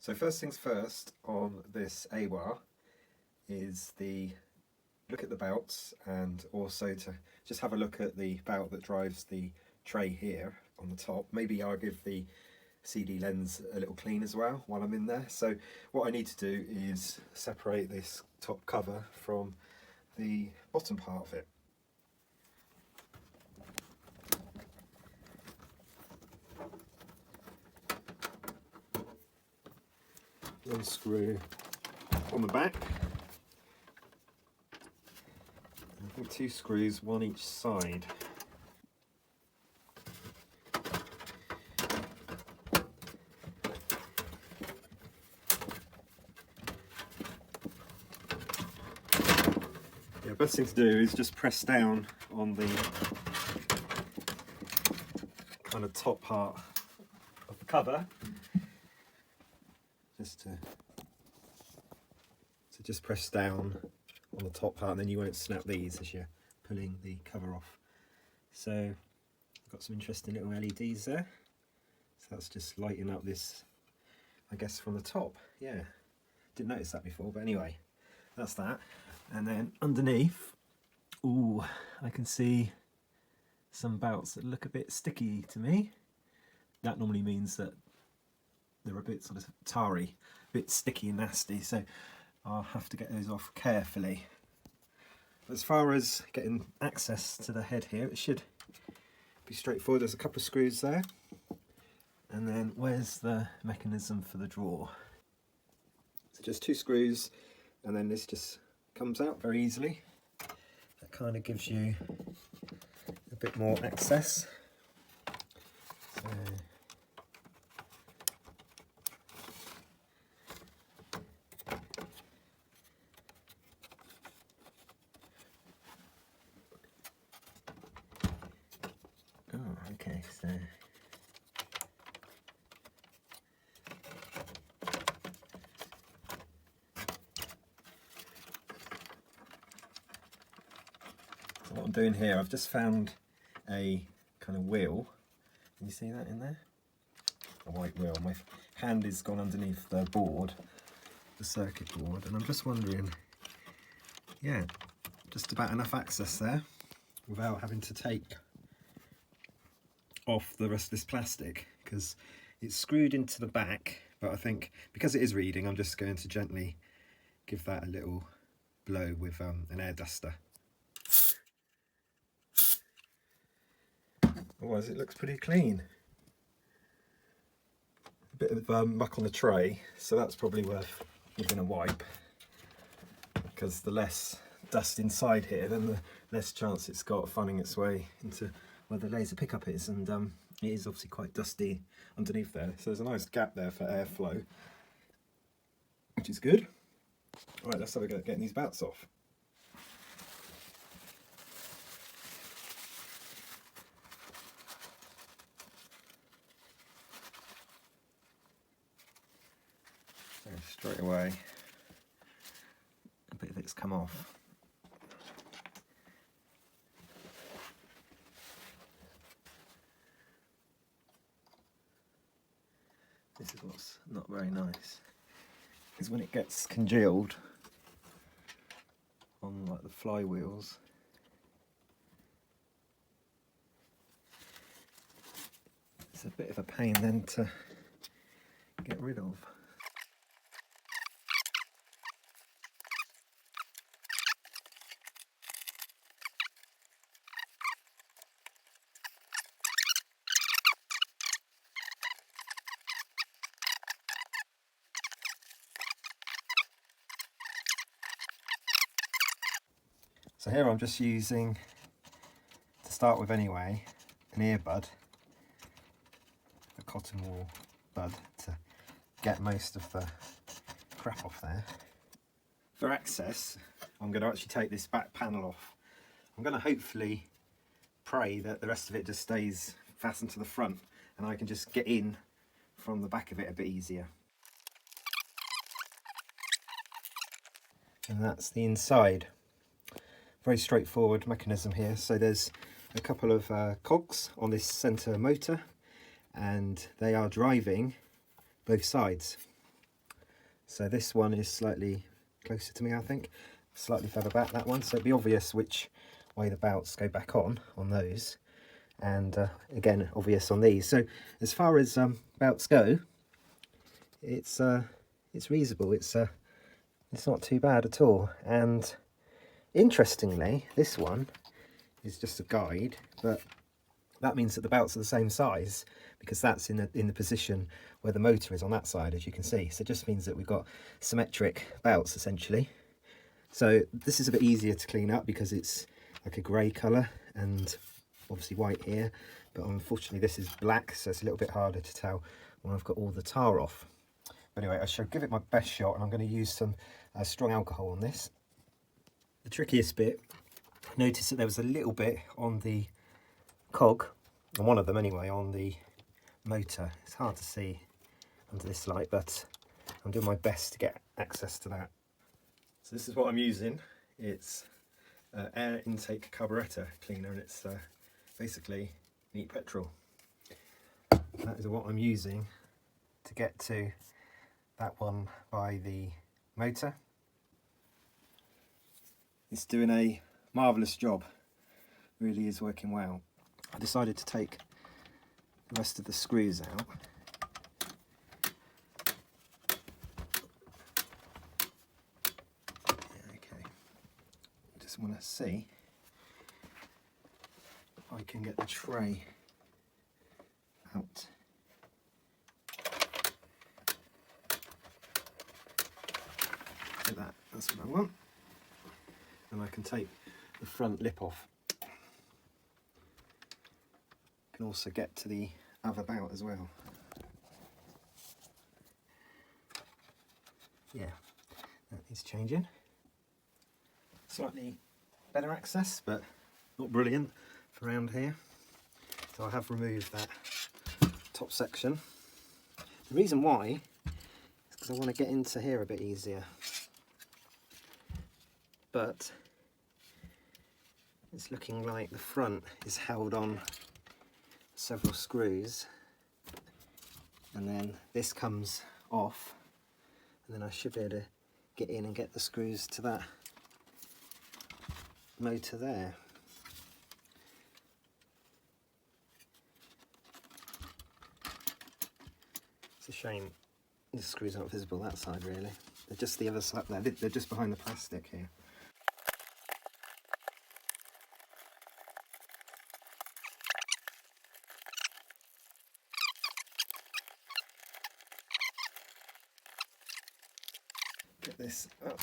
So first things first on this AIWA is look at the belts, and also to just have a look at the belt that drives the tray here on the top. Maybe I'll give the CD lens a little clean as well while I'm in there. So what I need to do is separate this top cover from the bottom part of it. One screw on the back, I think 2 screws, one each side. Yeah, best thing to do is just press down on the kind of top part of the cover, just press down on the top part, and then you won't snap these as you're pulling the cover off. So I've got some interesting little LEDs there, so that's just lighting up this, I guess, from the top. Yeah, didn't notice that before, but anyway, that's that. And then underneath, ooh, I can see some belts that look a bit sticky to me. That normally means that they're a bit sort of tarry, a bit sticky and nasty, so I'll have to get those off carefully. But as far as getting access to the head here, it should be straightforward. There's a couple of screws there, and then where's the mechanism for the drawer? So just 2 screws, and then this just comes out very easily. That kind of gives you a bit more access. So okay, so what I'm doing here, I've just found a kind of wheel. Can you see that in there? A white wheel. My hand is gone underneath the board, the circuit board, and I'm just wondering, yeah, just about enough access there without having to take off the rest of this plastic, because it's screwed into the back, but I think because it is reading, I'm just going to gently give that a little blow with an air duster. Otherwise it looks pretty clean. A bit of muck on the tray, so that's probably worth giving a wipe, because the less dust inside here, then the less chance it's got of finding its way into where the laser pickup is, and it is obviously quite dusty underneath there, so there's a nice gap there for airflow, which is good. Alright, let's have a go at getting these belts off. So straight away, a bit of it's come off. This is what's not very nice, is when it gets congealed on like the flywheels. It's a bit of a pain then to get rid of. So here I'm just using, to start with anyway, an earbud, a cotton wool bud, to get most of the crap off there. For access, I'm going to actually take this back panel off. I'm going to hopefully pray that the rest of it just stays fastened to the front, and I can just get in from the back of it a bit easier. And that's the inside. Very straightforward mechanism here. So there's a couple of cogs on this centre motor, and they are driving both sides. So this one is slightly closer to me, I think. Slightly further back, that one. So it'd be obvious which way the belts go back on those. And again, obvious on these. So as far as belts go, it's reasonable. It's not too bad at all. And interestingly, this one is just a guide, but that means that the belts are the same size, because that's in the position where the motor is on that side, as you can see. So it just means that we've got symmetric belts essentially. So this is a bit easier to clean up because it's like a grey colour and obviously white here, but unfortunately this is black, so it's a little bit harder to tell when I've got all the tar off. But anyway, I shall give it my best shot, and I'm going to use some strong alcohol on this. The trickiest bit, I noticed that there was a little bit on the cog, on one of them anyway, on the motor. It's hard to see under this light, but I'm doing my best to get access to that. So this is what I'm using. It's air intake carburetor cleaner, and it's basically neat petrol. That is what I'm using to get to that one by the motor. It's doing a marvellous job, really is working well. I decided to take the rest of the screws out. Okay, just want to see if I can get the tray out. Like that, that's what I want. And I can take the front lip off. Can also get to the other bout as well. Yeah, that is changing. Slightly better access, but not brilliant for around here. So I have removed that top section. The reason why is because I want to get into here a bit easier. But it's looking like the front is held on several screws, and then this comes off, and then I should be able to get in and get the screws to that motor there. It's a shame the screws aren't visible that side really. They're just the other side there, they're just behind the plastic here. Get this up.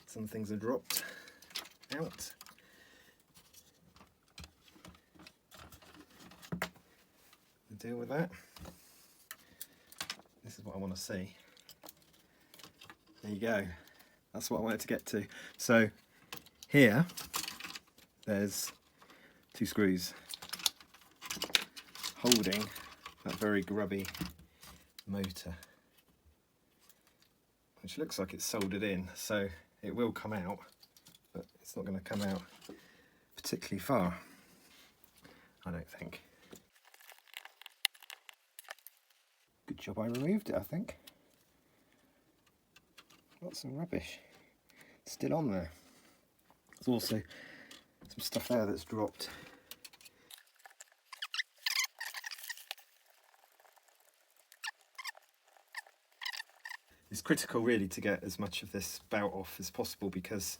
Some things are dropped out. Deal with that. This is what I want to see. There you go. That's what I wanted to get to. So here, there's two screws holding that very grubby motor, which looks like it's soldered in, so it will come out, but it's not going to come out particularly far, I don't think. Good job I removed it, I think. Lots of rubbish still on there. There's also some stuff there that's dropped. It's critical really to get as much of this bout off as possible, because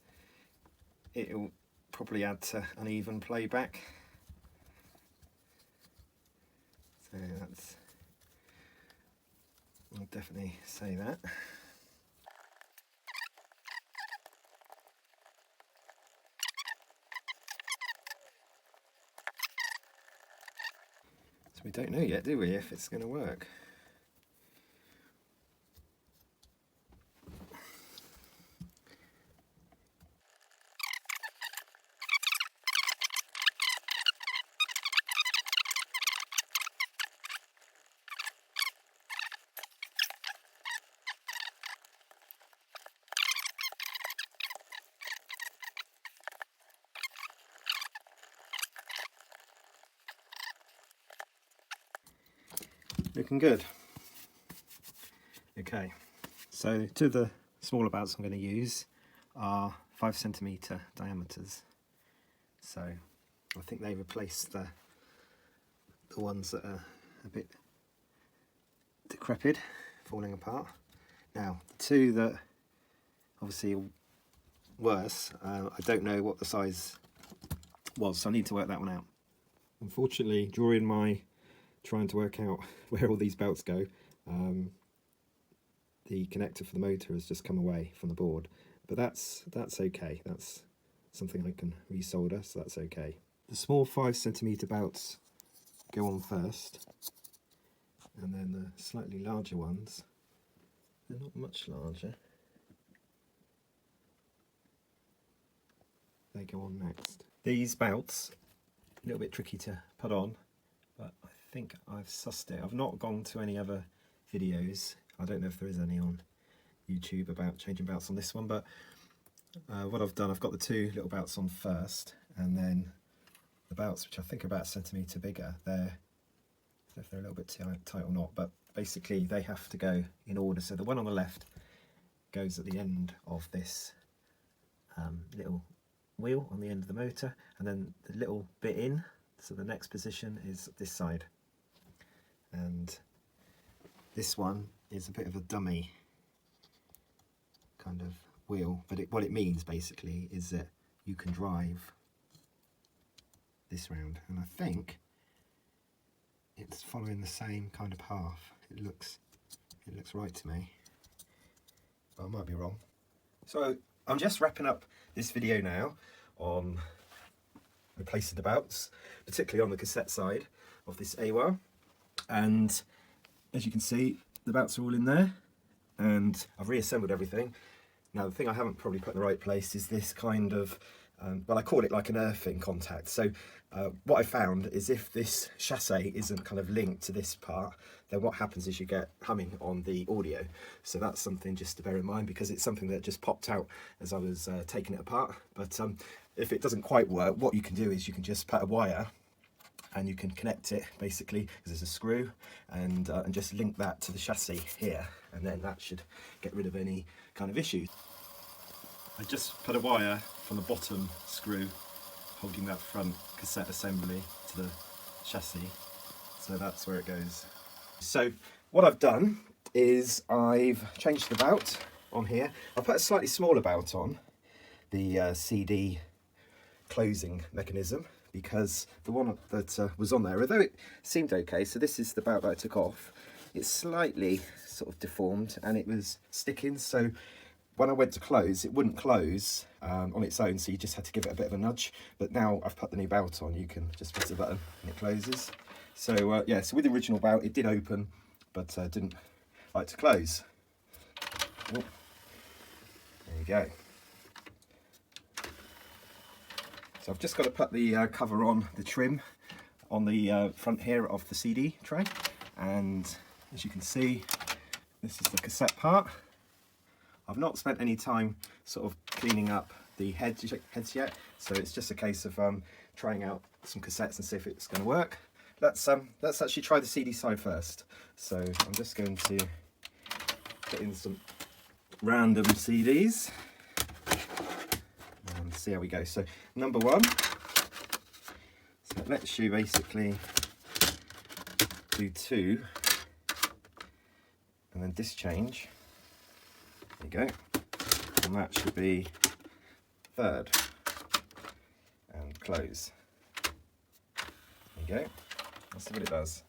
it'll probably add to uneven playback. So that's, I'll definitely say that. So we don't know yet, do we, if it's going to work? Looking good. Okay, so two of the smaller belts I'm going to use are 5cm diameters. So I think they replace the ones that are a bit decrepit, falling apart. Now, the two that obviously are worse, I don't know what the size was, so I need to work that one out. Unfortunately, during my trying to work out where all these belts go, the connector for the motor has just come away from the board, but that's okay. That's something I can resolder, so that's okay. The small 5cm belts go on first, and then the slightly larger ones, they're not much larger, they go on next. These belts, a little bit tricky to put on, but I think I've sussed it. I've not gone to any other videos. I don't know if there is any on YouTube about changing belts on this one, but what I've done, I've got the two little belts on first, and then the belts, which I think are about a centimetre bigger, I don't know if they're a little bit tight or not, but basically they have to go in order. So the one on the left goes at the end of this little wheel on the end of the motor, and then the little bit in, so the next position is this side. And this one is a bit of a dummy kind of wheel, but what it means basically is that you can drive this round, and I think it's following the same kind of path. It looks right to me, but I might be wrong. So I'm just wrapping up this video now on replacing the belts, particularly on the cassette side of this AIWA, and as you can see, the belts are all in there, and I've reassembled everything. Now, the thing I haven't probably put in the right place is this kind of, well, I call it like an earthing contact. So what I found is if this chassis isn't kind of linked to this part, then what happens is you get humming on the audio. So that's something just to bear in mind, because it's something that just popped out as I was taking it apart. But if it doesn't quite work, what you can do is you can just put a wire and you can connect it basically, because there's a screw, and just link that to the chassis here, and then that should get rid of any kind of issue. I just put a wire from the bottom screw holding that front cassette assembly to the chassis, so that's where it goes. So what I've done is I've changed the belt on here. I've put a slightly smaller belt on the CD closing mechanism, because the one that was on there, although it seemed okay, so this is the belt that I took off, it's slightly sort of deformed and it was sticking, so when I went to close, it wouldn't close on its own, so you just had to give it a bit of a nudge. But now I've put the new belt on, you can just press a button and it closes. So yeah, so with the original belt it did open, but didn't like to close. Oh, there you go. So I've just got to put the cover on, the trim on the front here of the CD tray, and as you can see, this is the cassette part. I've not spent any time sort of cleaning up the heads yet, so it's just a case of trying out some cassettes and see if it's going to work. Let's actually try the CD side first. So I'm just going to put in some random CDs and see how we go. So number one, so it lets you basically do two and then dischange. There you go, and that should be third, and close. There you go, let's see what it does.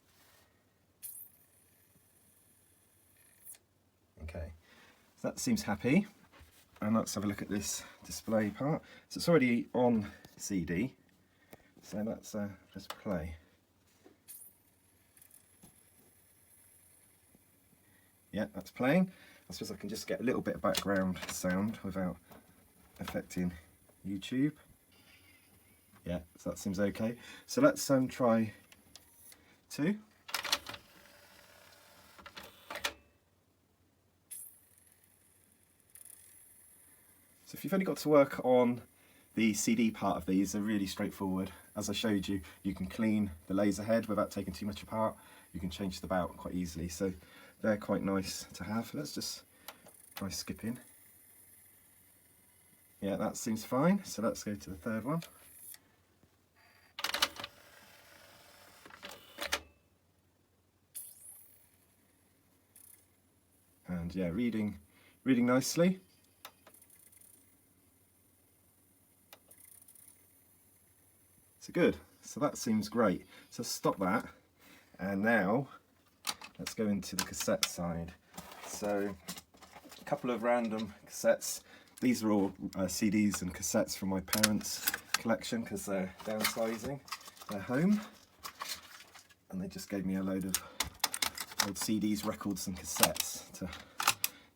Okay, so that seems happy, and let's have a look at this display part. So it's already on CD, so let's just play. Yeah, that's playing. I suppose I can just get a little bit of background sound without affecting YouTube. Yeah, so that seems okay. So let's try two. So if you've only got to work on the CD part of these, they're really straightforward. As I showed you, you can clean the laser head without taking too much apart. You can change the belt quite easily. So they're quite nice to have. Let's just try skipping. Yeah, that seems fine. So let's go to the third one. And yeah, reading nicely. So good. So that seems great. So stop that. And now let's go into the cassette side. So a couple of random cassettes. These are all CDs and cassettes from my parents' collection because they're downsizing their home. And they just gave me a load of old CDs, records and cassettes to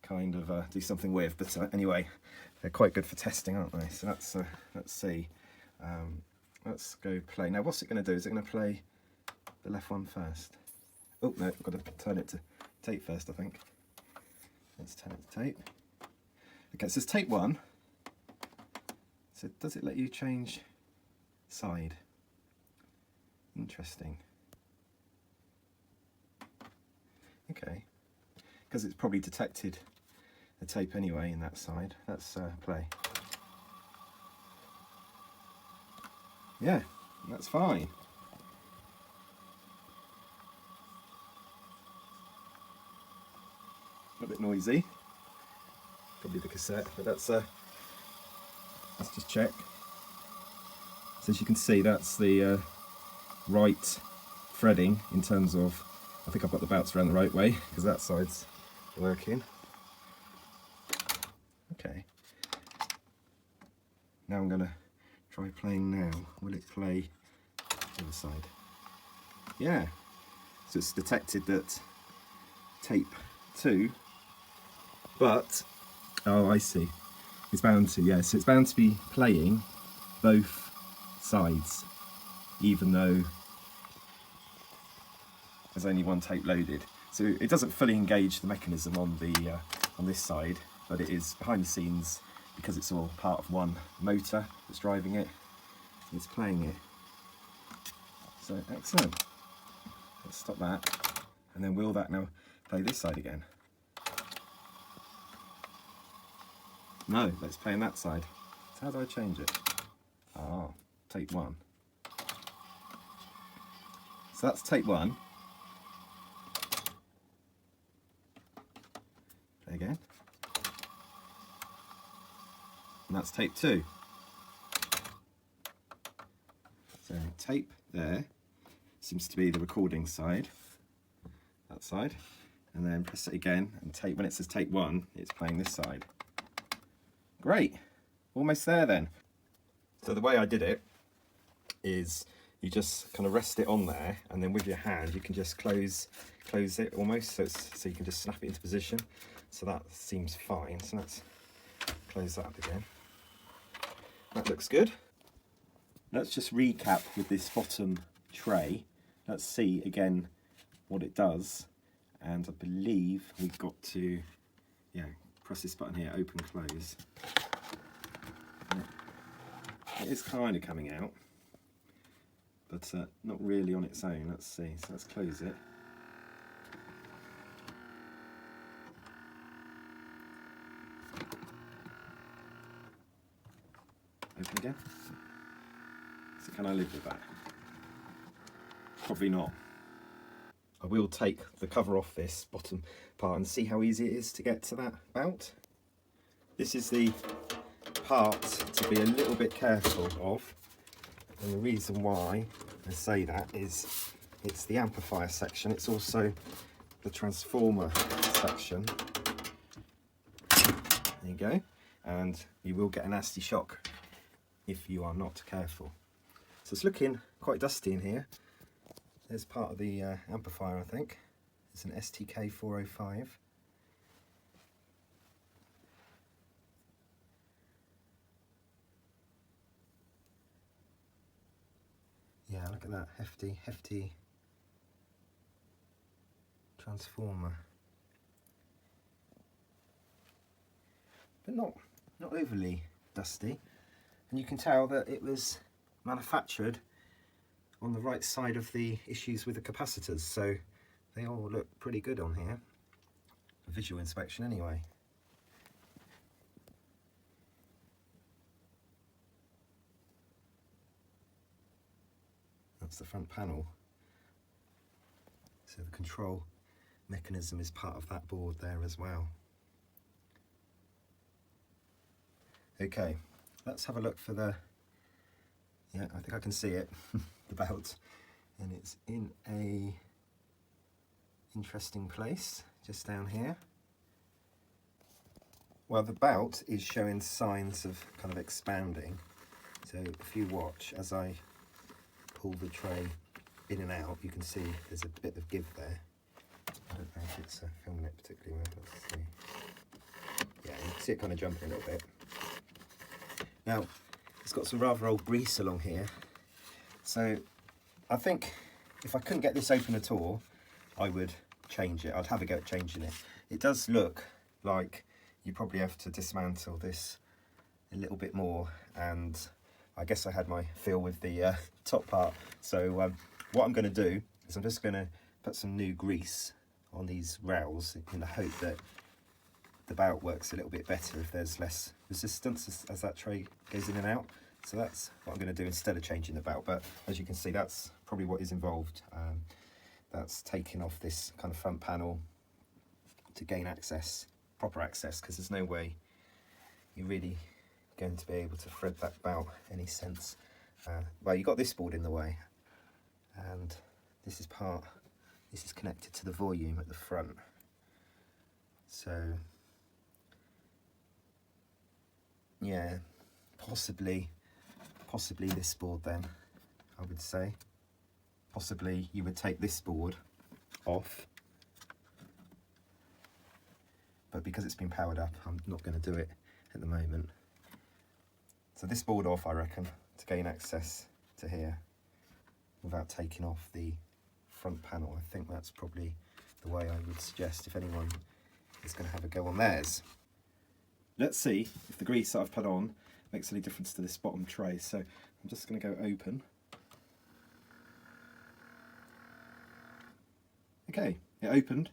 kind of do something with. But anyway, they're quite good for testing, aren't they? So let's see. Let's go play. Now what's it going to do? Is it going to play the left one first? Oh no, I've got to turn it to tape first, I think. Let's turn it to tape. Okay, so it's tape 1. So does it let you change side? Interesting. Okay, because it's probably detected the tape anyway in that side. Let's play. Yeah, that's fine. A bit noisy. Probably the cassette, but let's just check. So as you can see, that's the right threading in terms of, I think I've got the bouts around the right way because that side's working. Okay. Now I'm going to try playing now. Will it play the other side? Yeah. So it's detected that tape 2, but oh, I see. It's bound to, yeah. So it's bound to be playing both sides, even though there's only one tape loaded. So it doesn't fully engage the mechanism on the on this side, but it is behind the scenes because it's all part of one motor that's driving it. It's playing it. So excellent. Let's stop that, and then will that now play this side again? No, let's play on that side. So how do I change it? Ah, tape 1. So that's tape 1. Play again. And that's tape 2. So tape there seems to be the recording side, that side. And then press it again, and tape, when it says tape 1, it's playing this side. Great, almost there then. So the way I did it is you just kind of rest it on there, and then with your hand you can just close it almost, so you can just snap it into position. So that seems fine. So let's close that up again. That looks good. Let's just recap with this bottom tray. Let's see again what it does. And I believe we've got to, yeah, press this button here, open, close. It is kind of coming out, but not really on its own. Let's see. So let's close it. Open again. So can I live with that? Probably not. I will take the cover off this bottom part and see how easy it is to get to that bout. This is the part to be a little bit careful of, and the reason why I say that is it's the amplifier section, it's also the transformer section. There you go, and you will get a nasty shock if you are not careful. So it's looking quite dusty in here. There's part of the amplifier, I think. It's an STK 405. Yeah, look at that hefty transformer. But not overly dusty. And you can tell that it was manufactured on the right side of the issues with the capacitors, so they all look pretty good on here. a visual inspection anyway. That's the front panel. So the control mechanism is part of that board there as well. Okay, let's have a look for the, yeah, I think I can see it, the belt, and it's in a interesting place just down here. Well, the belt is showing signs of kind of expanding, so if you watch as I pull the tray in and out, you can see there's a bit of give there. I don't know if it's filming it particularly well. Let's see. Yeah, you can see it kind of jumping a little bit. Now, it's got some rather old grease along here, so I think if I couldn't get this open at all, I would change it. I'd have a go at changing it. It does look like you probably have to dismantle this a little bit more, and I guess I had my feel with the top part. So what I'm going to do is I'm just going to put some new grease on these rails in the hope that the belt works a little bit better if there's less resistance as that tray goes in and out. So that's what I'm going to do instead of changing the belt. But as you can see, that's probably what is involved. That's taking off this kind of front panel to gain access, proper access, because there's no way you're really going to be able to thread that belt any sense. Well, you've got this board in the way, and this is connected to the volume at the front. So yeah, possibly this board then, I would say. Possibly you would take this board off, but because it's been powered up, I'm not going to do it at the moment. So this board off, I reckon, to gain access to here without taking off the front panel. I think that's probably the way I would suggest if anyone is going to have a go on theirs. Let's see if the grease that I've put on makes any difference to this bottom tray. So I'm just going to go open. Okay, it opened,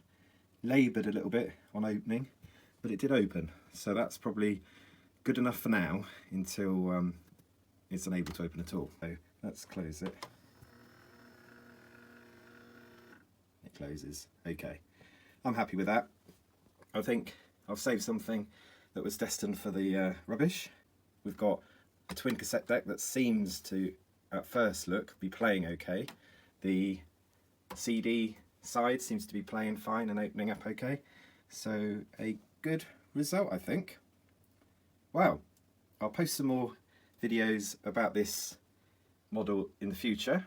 laboured a little bit on opening, but it did open. So that's probably good enough for now until it's unable to open at all. So let's close it. It closes. Okay, I'm happy with that. I think I've saved something that was destined for the rubbish. We've got a twin cassette deck that seems to, at first look, be playing okay. The CD side seems to be playing fine and opening up okay. So a good result, I think. Wow, I'll post some more videos about this model in the future.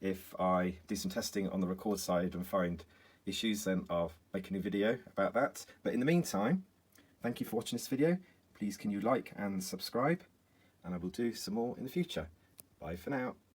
If I do some testing on the record side and find issues, then I'll make a new video about that. But in the meantime, thank you for watching this video. Please can you like and subscribe, and I will do some more in the future. Bye for now.